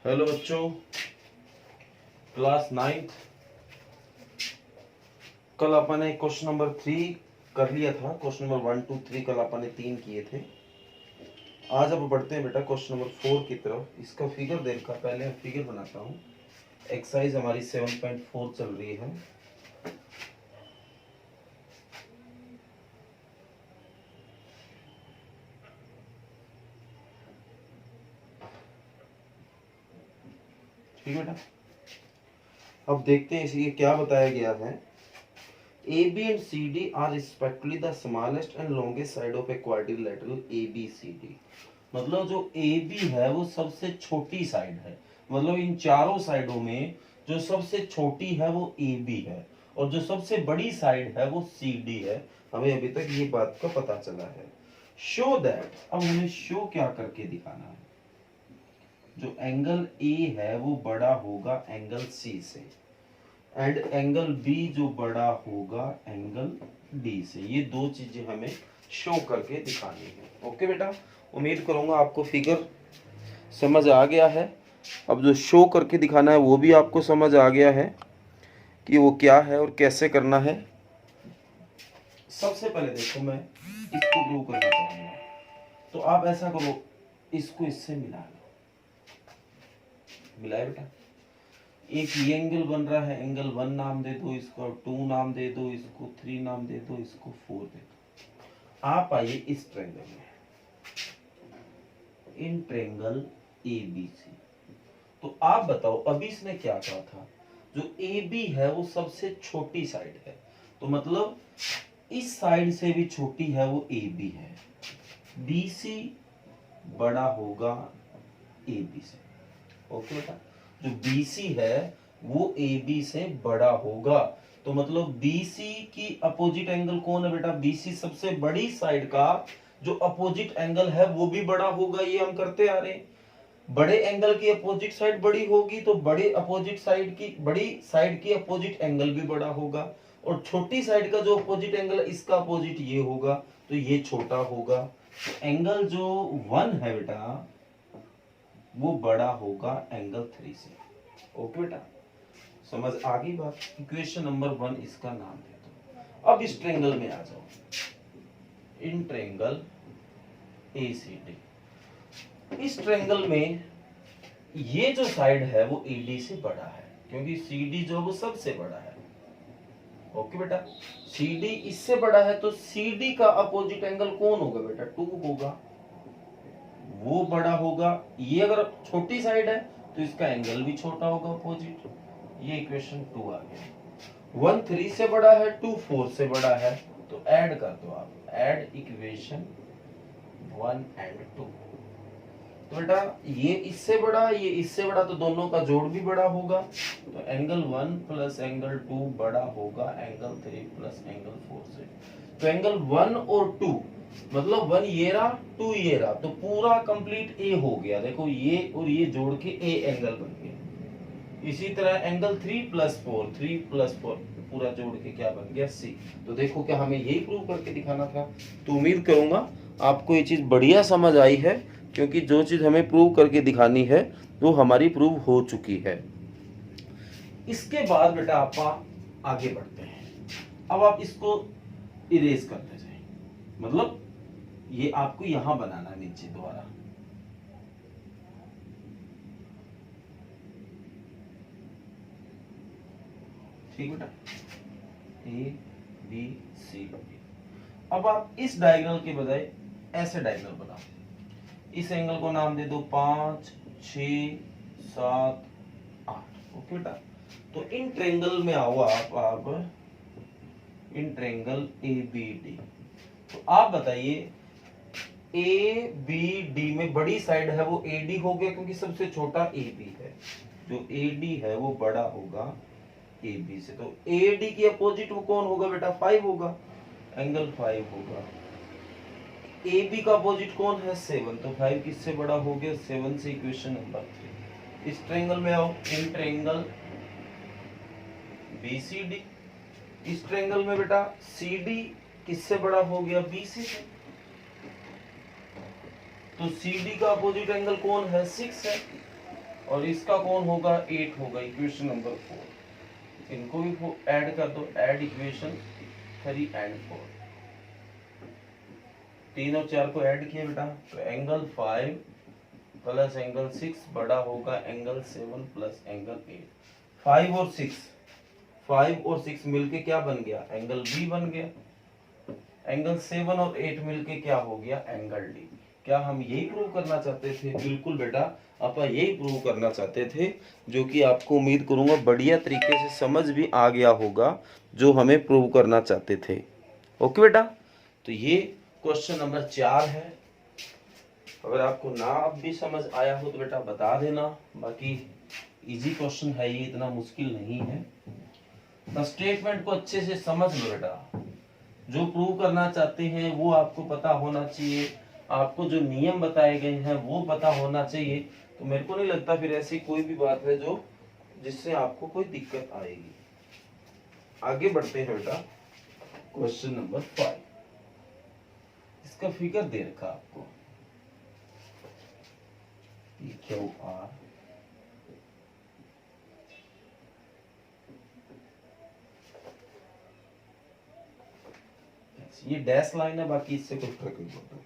Hello बच्चों, class 9th। कल अपन ने क्वेश्चन नंबर 3 कर लिया था। क्वेश्चन नंबर 1 2 3 कल अपन ने 3 किए थे। आज अब बढ़ते हैं बेटा क्वेश्चन नंबर 4 की तरफ। इसका फिगर देखा, पहले मैं फिगर बनाता हूँ। एक्सरसाइज हमारी 7.4 चल रही है। ठीक है बेटा, अब देखते हैं इसलिए क्या बताया गया है। AB and CD are respectively the smallest and longest side of a quadrilateral ABCD। मतलब जो AB है वो सबसे छोटी साइड है। मतलब इन चारों साइडों में जो सबसे छोटी है वो AB है और जो सबसे बड़ी साइड है वो CD है। हमें अभी तक ये बात का पता चला है। शो दैट, अब हमें शो क्या करके दिखाना है। जो एंगल A है वो बड़ा होगा एंगल C से एंड एंगल बी जो बड़ा होगा एंगल डी से। ये दो चीजें हमें शो करके दिखानी है। ओके बेटा, उम्मीद करूंगा आपको फिगर समझ आ गया है। अब जो शो करके दिखाना है वो भी आपको समझ आ गया है कि वो क्या है और कैसे करना है। सबसे पहले देखो, मैं इसको प्रूव करना चाहूंगा, तो आप ऐसा करो, इसको इससे मिला लो। मिलाए बेटा, एक ये एंगल बन रहा है, एंगल 1 नाम दे दो इसको, 2 नाम दे दो इसको, 3 नाम दे दो इसको, 4 दे दो। आप आइए इस ट्रायंगल में, इन ट्रायंगल ABC। तो आप बताओ, अभी इसने क्या कहा था, जो AB है वो सबसे छोटी साइड है, तो मतलब इस साइड से भी छोटी है वो AB है। BC बड़ा होगा AB से। ओके बेटा, जो BC है वो AB से बड़ा होगा, तो मतलब BC की अपोजिट एंगल कौन है बेटा, BC सबसे बड़ी साइड का जो अपोजिट एंगल है वो भी बड़ा होगा। ये हम करते आ रहे हैं। बड़े एंगल की अपोजिट साइड बड़ी होगी तो बड़ी साइड की अपोजिट एंगल भी बड़ा होगा, और छोटी साइड का जो अपोजिट एंगल है इसका अपोजिट ये होगा, तो ये छोटा होगा। एंगल जो 1 है बेटा वो बड़ा होगा एंगल 3 से। ओके बेटा, समझ आ गई बात। इक्वेशन नंबर 1 इसका नाम दे दो। अब इस ट्रायंगल में आ जाओ, इन ट्रायंगल ACD। इस ट्रायंगल में ये जो साइड है वो AD से बड़ा है, क्योंकि CD जो वो सबसे बड़ा है। ओके बेटा, CD इससे बड़ा है तो CD का अपोजिट एंगल कौन होगा बेटा, 2 होगा, वो बड़ा होगा। ये अगर छोटी साइड है तो इसका एंगल भी छोटा होगा अपोजिट। ये इक्वेशन 2 आ गया। 1 3 से बड़ा है, 2 4 से बड़ा है, तो ऐड कर दो आप, ऐड इक्वेशन 1 एंड 2। तो बेटा ये इससे बड़ा, ये इससे बड़ा, तो दोनों का जोड़ भी बड़ा होगा, तो एंगल 1 प्लस एंगल 2 बड़ा होगा एंगल 3 प्लस एंगल 4 से। तो एंगल 1 और 2, मतलब 1 ये रहा, 2 ये रहा, तो पूरा कंप्लीट ए हो गया। देखो ये और ये जोड़ के ए एंगल बन गया। इसी तरह एंगल 3 प्लस 4 पूरा जोड़ के क्या बन गया, सी। तो देखो क्या हमें यही प्रूव करके दिखाना था। तो उम्मीद करूंगा आपको ये चीज बढ़िया समझ आई है, क्योंकि जो चीज हमें प्रूव करके दिखानी है वो हमारी प्रूव हो चुकी है। इसके बाद बेटा आप आगे बढ़ते हैं। अब आप इसको इरेज करते जाए, मतलब ये आपको यहां बनाना है नीचे द्वारा। ठीक बेटा, ABCD। अब आप इस डायगोनल के बजाय ऐसे डायगोनल बनाओ। इस एंगल को नाम दे दो 5 6 7 8। ओके बेटा, तो इन ट्रायंगल में आओ आप इन ट्रायंगल ABD। तो आप बताइए, ABD में बड़ी साइड है वो AD हो गया, क्योंकि सबसे छोटा AB है। जो AD है वो बड़ा होगा AB से, तो AD की अपोजिट वो कौन होगा बेटा, 5 होगा, एंगल 5 होगा। AB का अपोजिट कौन है, 7, तो 5 किससे बड़ा हो गया, 7 से। Equation number 3। इस ट्रायंगल में आओ, इन ट्रायंगल BCD। इस ट्रायंगल में बेटा CD किससे बड़ा हो गया, BC से, तो CD का अपोजिट एंगल कौन है, 6 है। और इसका कौन होगा, 8 होगा, इक्वेशन नंबर 4। इनको भी ऐड कर दो, ऐड इक्वेशन 3 एंड 4, 3 और 4 को ऐड किया बेटा, तो एंगल 5 प्लस एंगल 6 बड़ा होगा एंगल 7 प्लस एंगल 8। 5 और 6 मिलके क्या बन गया, एंगल बी बन गया। एंगल 7 और 8 मिलके क्या हो गया, एंगल डी। क्या हम यही प्रूव करना चाहते थे? बिल्कुल बेटा, आप यही प्रूव करना चाहते थे, जो कि आपको उम्मीद करूंगा बढ़िया तरीके से समझ भी आ गया होगा, जो हमें प्रूव करना चाहते थे। ओके बेटा, तो ये क्वेश्चन नंबर 4 है। अगर आपको ना अब भी समझ आया हो तो बेटा बता देना, बाकी इजी क्वेश्चन है ये, इतना मुश्किल नहीं है। तो स्टेटमेंट को अच्छे से समझ लो बेटा, जो प्रूव करना चाहते हैं वो आपको पता होना चाहिए, आपको जो नियम बताए गए हैं वो पता होना चाहिए। तो मेरे को नहीं लगता फिर ऐसी कोई भी बात है जो जिससे आपको कोई दिक्कत आएगी। आगे बढ़ते हैं बेटा, क्वेश्चन नंबर 5। इसका फिगर दे रखा आपको, PQR ये डैश लाइन है, बाकी इससे कोई फर्क नहीं पड़ता।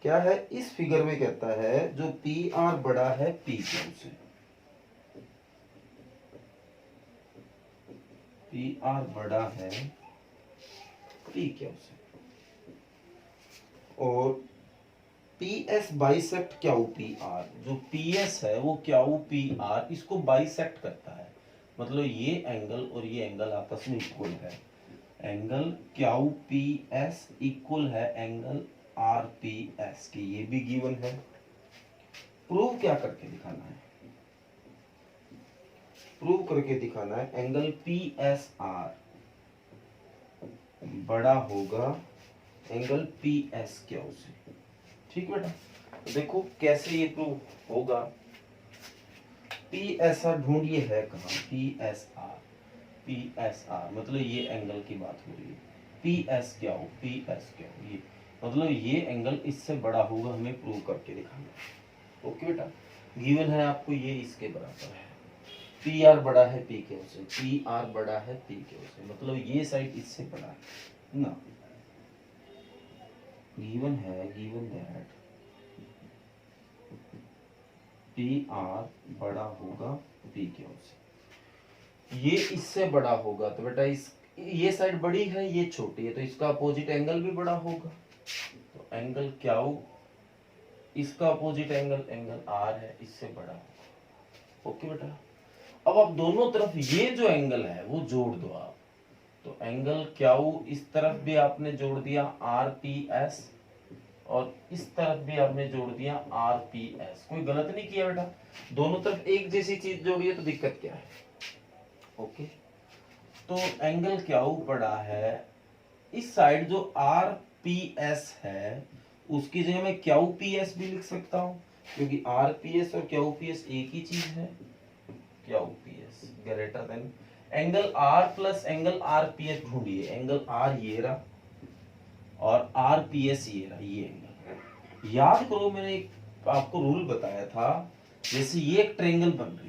क्या है इस फिगर में, कहता है जो PR बड़ा है PQ से, PR बड़ा है PQ से, और PS बाइसेक्ट QPR, जो PS है वो QPR इसको बाइसेक्ट करता है, मतलब ये एंगल और ये एंगल आपस में इक्वल है। एंगल QPS इक्वल है एंगल RPS के, ये भी गिवन है। प्रूव क्या करके दिखाना है, प्रूव करके दिखाना है एंगल PSR बड़ा होगा एंगल PSQ से। ठीक बेटा, तो देखो कैसे ये प्रूव होगा। PSR ढूंढिए है कहाँ, PSR मतलब ये एंगल की बात हो रही है। PSQ ये मतलब ये एंगल इससे बड़ा होगा, हमें प्रूव करके दिखाना है। ओके बेटा, गिवन है आपको ये इसके बराबर है। PR बड़ा है PQ से, PR बड़ा है PQ से, मतलब ये साइड इससे बड़ा है ना। गिवन है, गिवन दैट PR बड़ा होगा PQ से, ये इससे बड़ा होगा, तो बेटा इस ये साइड बड़ी है ये छोटी है, तो इसका अपोजिट एंगल भी बड़ा होगा। तो एंगल क्यू, इसका अपोजिट एंगल एंगल R है, इससे बड़ा होगा। ओके बेटा, अब आप दोनों तरफ ये जो एंगल है वो जोड़ दो आप, तो एंगल क्यू इस तरफ भी आपने जोड़ दिया RPS, और इस तरफ भी आपने जोड़ दिया RPS। कोई गलत नहीं किया बेटा, दोनों तरफ एक जैसी चीज जोड़ी है, तो दिक्कत क्या है। ओके, तो एंगल क्यू पड़ा है इस साइड, जो RPS है उसकी जगह मैं QPS भी लिख सकता हूं, क्योंकि RPS और QPS एक ही चीज है। QPS greater than angle R plus angle RPS ढूंढिए। एंगल R ये रहा और RPS ये रहा, ये एंगल। याद करो मैंने एक आपको रूल बताया था, जैसे ये एक ट्रायंगल बन रही है,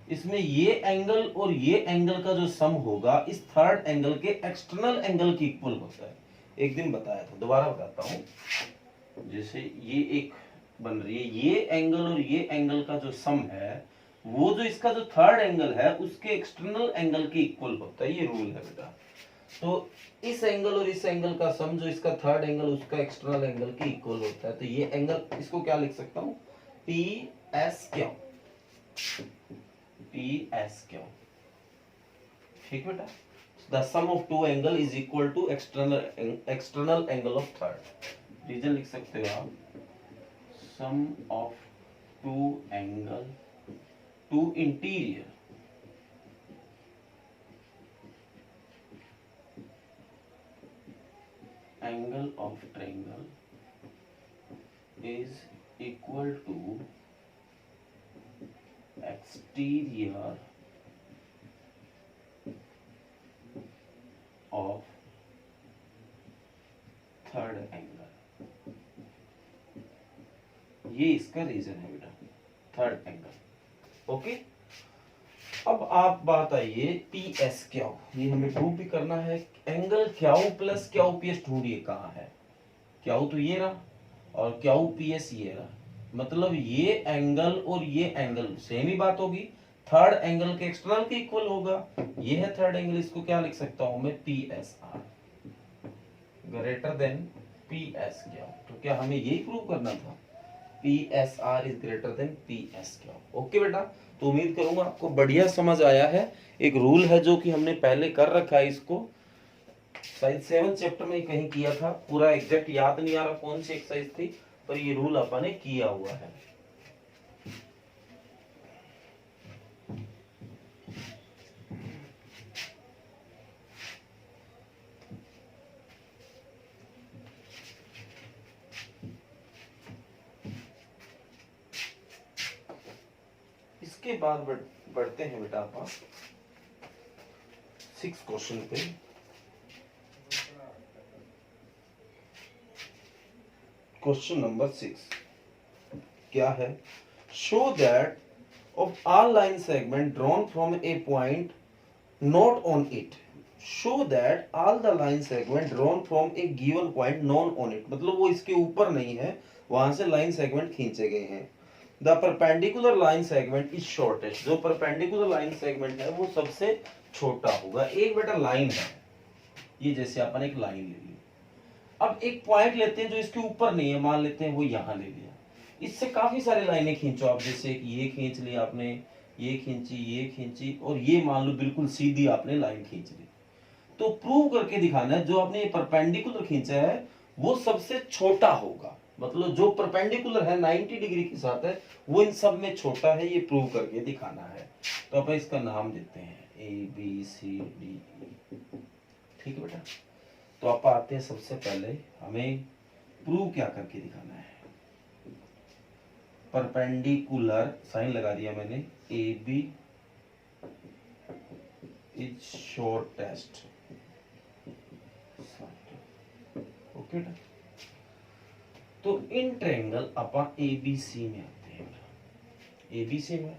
इसमें ये एंगल और ये एंगल का जो सम होगा इस थर्ड एंगल के एक्सटर्नल एंगल के इक्वल होता है। एक दिन बताया था, दोबारा बताता हूं। जैसे ये एक बन रही है, ये एंगल और ये एंगल का जो सम है वो जो इसका जो थर्ड एंगल है उसके एक्सटर्नल एंगल के इक्वल होता है, ये रूल है बेटा। तो इस एंगल और इस एंगल का सम जो इसका थर्ड एंगल उसका एक्सटर्नल एंगल के इक्वल होता है, तो ये एंगल इसको क्या लिख सकता हूं, PSQ। PSQ ठीक बेटा, the sum of two angle is equal to external angle of third। Reason लिख सकते हो आप, sum of two angle, two interior angle of triangle is equal to exterior of third angle. ये इसका reason है बेटा, थर्ड एंगल। ओके, अब आप बात आइए पी एस क्यू, ये हमें प्रूव भी करना है। Angle Q plus Q P S ढूंढिए कहाँ है। क्यू तो ये रहा और क्यू पी एस ये रहा, मतलब ये एंगल और ये एंगल सेम ही बात होगी, थर्ड एंगल के एक्सटर्नल के इक्वल होगा। ये है थर्ड एंगल, इसको क्या लिख सकता हूं मैं, P S R greater than P S Q. तो क्या हमें यही प्रूव करना था, P S R is greater then P S Q. Okay बेटा, तो उम्मीद करूंगा आपको बढ़िया समझ आया है। एक रूल है जो कि हमने पहले कर रखा है, इसको शायद 7th चैप्टर में कहीं किया था, पूरा एग्जैक्ट याद नहीं आ रहा कौन सी एक्सरसाइज थी, पर ये रूल अपन ने किया हुआ है। इसके बाद बढ़ते हैं बेटा आप 6 क्वेश्चन पे। क्वेश्चन नंबर 6 क्या है, show that of all line segment drawn from A point not on it, show that all the line segment drawn from A given point non on it, मतलब वो इसके ऊपर नहीं है, वहां से लाइन सेगमेंट खींचे गए हैं। The perpendicular line segment is shortest, जो परपेंडिकुलर लाइन सेगमेंट है वो सबसे छोटा होगा। एक बेटा लाइन है, ये जैसे अपन एक लाइन ले ली, अब एक पॉइंट लेते हैं जो इसके ऊपर नहीं है, मान लेते हैं वो यहां ले लिया, इससे काफी सारी लाइनें खींचो आप, जैसे ये खींच ली आपने, ये खींची और ये मान लो बिल्कुल सीधी आपने लाइन खींच ली। तो प्रूव करके दिखाना है जो आपने ये परपेंडिकुलर खींचा है वो सबसे छोटा होगा, मतलब जो परपेंडिकुलर है 90 डिग्री के साथ है वो इन सब में छोटा है, ये प्रूव करके दिखाना है। तो अपन इसका नाम देते हैं A B C D E, ठीक है बेटा। तो आप आते हैं, सबसे पहले हमें प्रूव क्या करके दिखाना है, परपेंडिकुलर साइन लगा दिया मैंने, A B is shortest, okay. तो इन ट्रायंगल अपन एबीसी में आते हैं, एबीसी में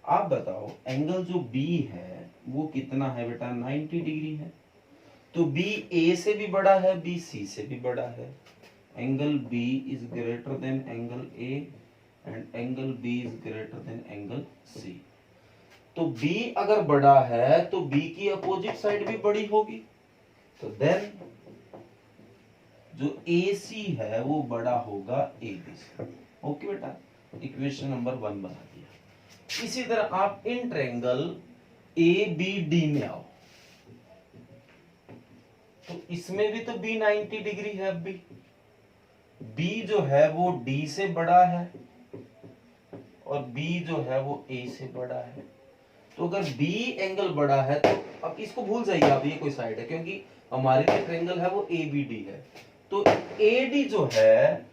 आप बताओ एंगल जो बी है वो कितना है बेटा, 90 डिग्री है। तो बी ए से भी बड़ा है, बी सी से भी बड़ा है, angle B is greater than angle A and angle B is greater than angle C. तो बी अगर बड़ा है तो बी की अपोजिट साइड भी बड़ी होगी, तो देन जो AC है वो बड़ा होगा AB से। ओके बेटा, इक्वेशन नंबर 1 बना दिया। इसी तरह आप इन ट्रायंगल ABD में आओ, तो इसमें भी तो B 90 डिग्री है, B जो है वो D से बड़ा है और B जो है वो A से बड़ा है। तो अगर B एंगल बड़ा है तो अब इसको भूल जाइए आप, ये कोई साइड है, क्योंकि हमारे जो ट्रायंगल है वो ABD है। तो AD जो है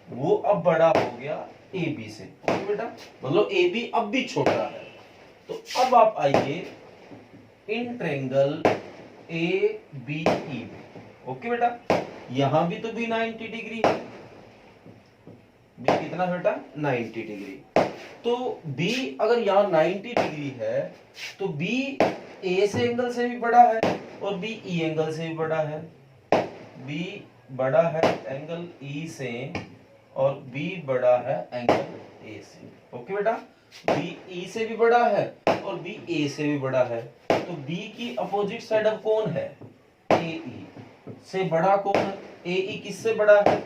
वो अब बड़ा हो गया AB से, ओके बेटा, मतलब AB अब भी छोटा है। तो अब आप आइए इन ट्रायंगल ABE, ओके बेटा, यहां भी तो B 90 डिग्री है, B कितना बेटा 90 डिग्री। तो B अगर यहाँ 90 डिग्री है तो B A से एंगल से भी बड़ा है और B E एंगल से भी बड़ा है, B बड़ा है एंगल E से और B बड़ा है एंगल A से, ओके बेटा, B E से भी बड़ा है और B A से भी बड़ा है। तो B की अपोजिट साइड अब कौन है, AE से बड़ा कौन है, AE किससे बड़ा है,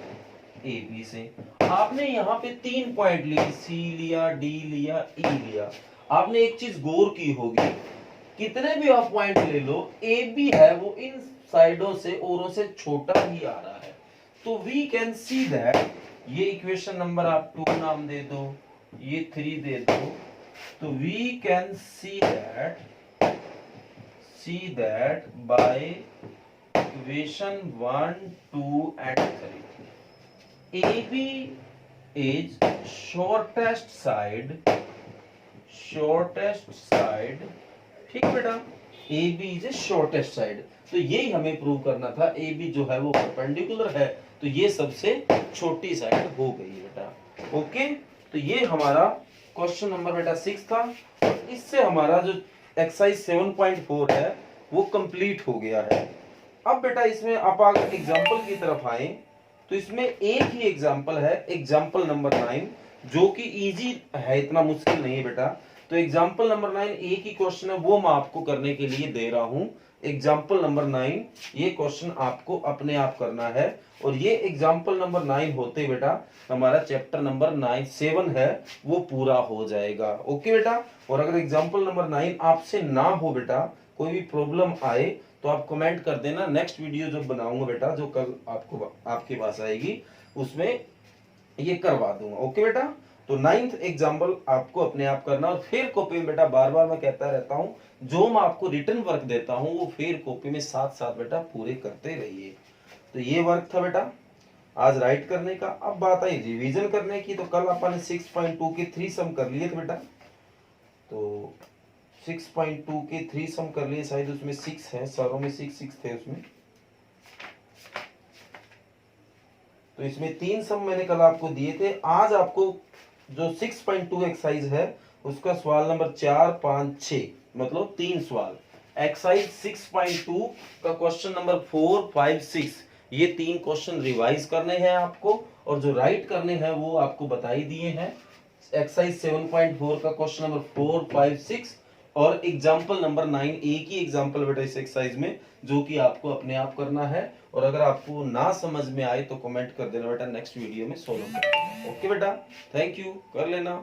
AB से। आपने यहाँ पे 3 पॉइंट लिए, C लिया, D लिया, E लिया। आपने एक चीज गौर की होगी, कितने भी आप पॉइंट ले लो, AB है वो इन साइडों से औरों से छोटा ही आ रहा है। तो वी कैन सी दैट, ये इक्वेशन नंबर आप 2 नाम दे दो, ये 3 दे दो, तो we can see that by equation 1, 2 and 3 AB is shortest side, ठीक बेटा, AB is shortest side। तो यही हमें प्रूव करना था, AB जो है वो परपेंडिकुलर है, तो ये सबसे छोटी साइड हो गई बेटा, ओके। तो ये हमारा क्वेश्चन नंबर बेटा 6 था। और इससे हमारा जो एक्सरसाइज 7.4 है वो कंप्लीट हो गया है। अब बेटा इसमें आप अगर एग्जाम्पल की तरफ आए तो इसमें एक ही एग्जाम्पल है, एग्जाम्पल नंबर 9, जो कि इजी है, इतना मुश्किल नहीं है बेटा। तो एग्जाम्पल नंबर 9 एक ही क्वेश्चन है, वो मैं आपको करने के लिए दे रहा हूं। एग्जाम्पल नंबर 9 ये क्वेश्चन आपको अपने आप करना है। और ये एग्जाम्पल नंबर 9 होते बेटा हमारा चैप्टर नंबर 7 है वो पूरा हो जाएगा। ओके बेटा। और अगर एग्जाम्पल नंबर 9 आपसे ना हो बेटा, कोई भी प्रॉब्लम आए तो आप कमेंट कर देना। नेक्स्ट वीडियो जो बनाऊंगा बेटा, जो कल आपको आपके पास आएगी, उसमें ये करवा दूंगा। ओके बेटा। तो 9th एग्जाम्पल आपको अपने आप करना। और फिर कॉपी में बेटा बार बार मैं कहता रहता हूँ, जो मैं आपको रिटर्न वर्क देता हूँ वो फिर कॉपी में साथ साथ बेटा पूरे करते रहिए। तो ये वर्क था बेटा आज राइट करने का। अब बात आई रिवीजन करने की, तो कल अपन ने 6.2 के 3 सम कर लिए थे बेटा। तो 6.2 के 3 सम कर लिए, शायद उसमें 6 है, सारों में 6 थे उसमें। तो इसमें 3 सम मैंने कल आपको दिए थे। आज आपको जो 6.2 एक्सरसाइज है उसका सवाल नंबर 4, 5, 6, मतलब 3 सवाल। एक्सरसाइज 6.2 का क्वेश्चन नंबर 4, 5, 6, ये 3 क्वेश्चन रिवाइज करने हैं आपको, और जो राइट करने हैं वो आपको बताई दिए हैं। एक्सरसाइज 7.4 का क्वेश्चन नंबर 4, 5, 6 और एग्जाम्पल नंबर 9, एक ही एग्जाम्पल बेटा इस एक्सरसाइज में, जो कि आपको अपने आप करना है। और अगर आपको ना समझ में आए तो कमेंट कर देना बेटा, नेक्स्ट वीडियो में सोल्व करेंगे। ओके बेटा, थैंक यू, कर लेना।